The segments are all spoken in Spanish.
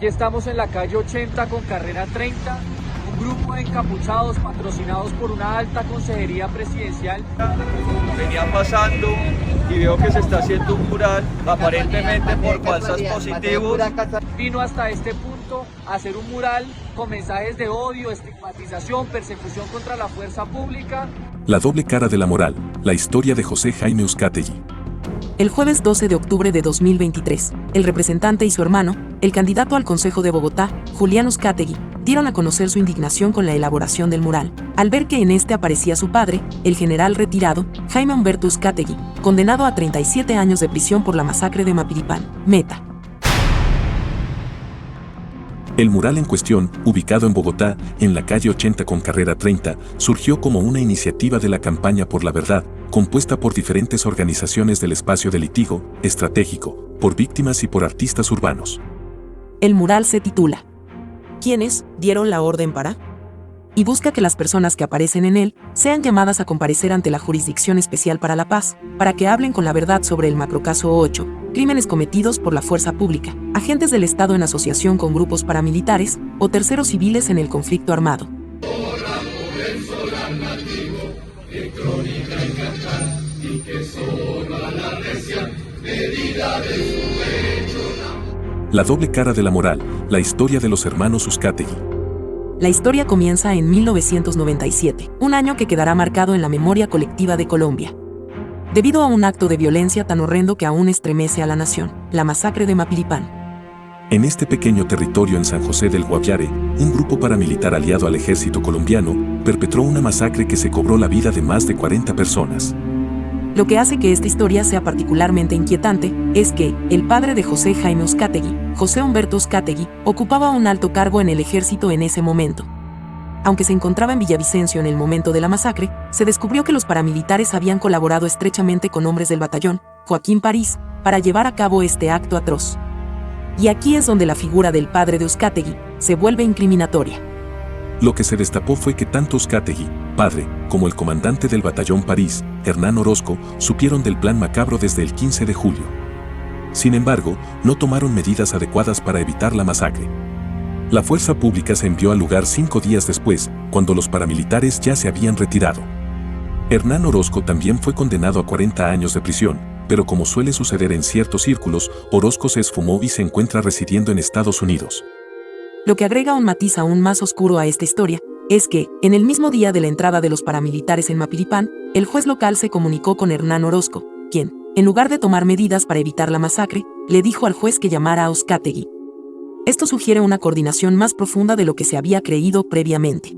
Aquí estamos en la calle 80 con carrera 30, un grupo de encapuchados patrocinados por una alta consejería presidencial. Venía pasando y veo que se está haciendo un mural, aparentemente por falsos positivos. Vino hasta este punto a hacer un mural con mensajes de odio, estigmatización, persecución contra la fuerza pública. La doble cara de la moral, la historia de José Jaime Uzcategui. El jueves 12 de octubre de 2023, el representante y su hermano, el candidato al Consejo de Bogotá, Julián Uzcategui, dieron a conocer su indignación con la elaboración del mural, al ver que en este aparecía su padre, el general retirado, Jaime Humberto Uzcategui, condenado a 37 años de prisión por la masacre de Mapiripán, Meta. El mural en cuestión, ubicado en Bogotá, en la calle 80 con carrera 30, surgió como una iniciativa de la Campaña por la Verdad, compuesta por diferentes organizaciones del espacio de litigio estratégico, por víctimas y por artistas urbanos. El mural se titula ¿Quiénes dieron la orden para? Y busca que las personas que aparecen en él sean llamadas a comparecer ante la Jurisdicción Especial para la Paz, para que hablen con la verdad sobre el macrocaso 8, crímenes cometidos por la fuerza pública, agentes del Estado en asociación con grupos paramilitares o terceros civiles en el conflicto armado. La doble cara de la moral, la historia de los hermanos Uzcategui. La historia comienza en 1997, un año que quedará marcado en la memoria colectiva de Colombia. Debido a un acto de violencia tan horrendo que aún estremece a la nación, la masacre de Mapiripán. En este pequeño territorio en San José del Guaviare, un grupo paramilitar aliado al ejército colombiano perpetró una masacre que se cobró la vida de más de 40 personas. Lo que hace que esta historia sea particularmente inquietante es que el padre de José Jaime Uzcategui, José Humberto Uzcategui, ocupaba un alto cargo en el ejército en ese momento. Aunque se encontraba en Villavicencio en el momento de la masacre, se descubrió que los paramilitares habían colaborado estrechamente con hombres del batallón, Joaquín París, para llevar a cabo este acto atroz. Y aquí es donde la figura del padre de Uzcategui se vuelve incriminatoria. Lo que se destapó fue que tanto Uzcategui, padre, como el comandante del batallón París, Hernán Orozco, supieron del plan macabro desde el 15 de julio. Sin embargo, no tomaron medidas adecuadas para evitar la masacre. La fuerza pública se envió al lugar 5 días después, cuando los paramilitares ya se habían retirado. Hernán Orozco también fue condenado a 40 años de prisión, pero como suele suceder en ciertos círculos, Orozco se esfumó y se encuentra residiendo en Estados Unidos. Lo que agrega un matiz aún más oscuro a esta historia es que, en el mismo día de la entrada de los paramilitares en Mapiripán, el juez local se comunicó con Hernán Orozco, quien, en lugar de tomar medidas para evitar la masacre, le dijo al juez que llamara a Uzcategui. Esto sugiere una coordinación más profunda de lo que se había creído previamente.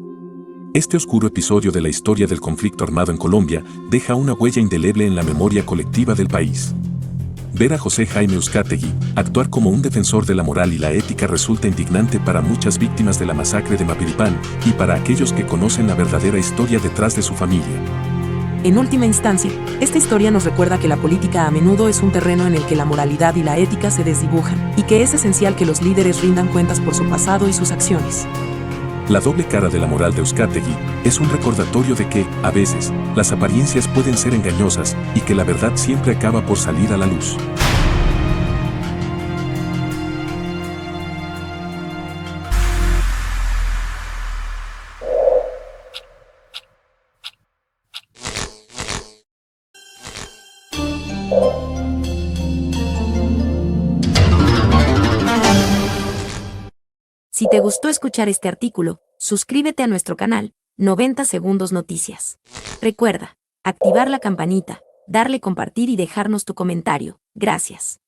Este oscuro episodio de la historia del conflicto armado en Colombia deja una huella indeleble en la memoria colectiva del país. Ver a José Jaime Uzcategui actuar como un defensor de la moral y la ética resulta indignante para muchas víctimas de la masacre de Mapiripán y para aquellos que conocen la verdadera historia detrás de su familia. En última instancia, esta historia nos recuerda que la política a menudo es un terreno en el que la moralidad y la ética se desdibujan, y que es esencial que los líderes rindan cuentas por su pasado y sus acciones. La doble cara de la moral de Uzcategui es un recordatorio de que, a veces, las apariencias pueden ser engañosas y que la verdad siempre acaba por salir a la luz. Si te gustó escuchar este artículo, suscríbete a nuestro canal, 90 Segundos Noticias. Recuerda, activar la campanita, darle compartir y dejarnos tu comentario. Gracias.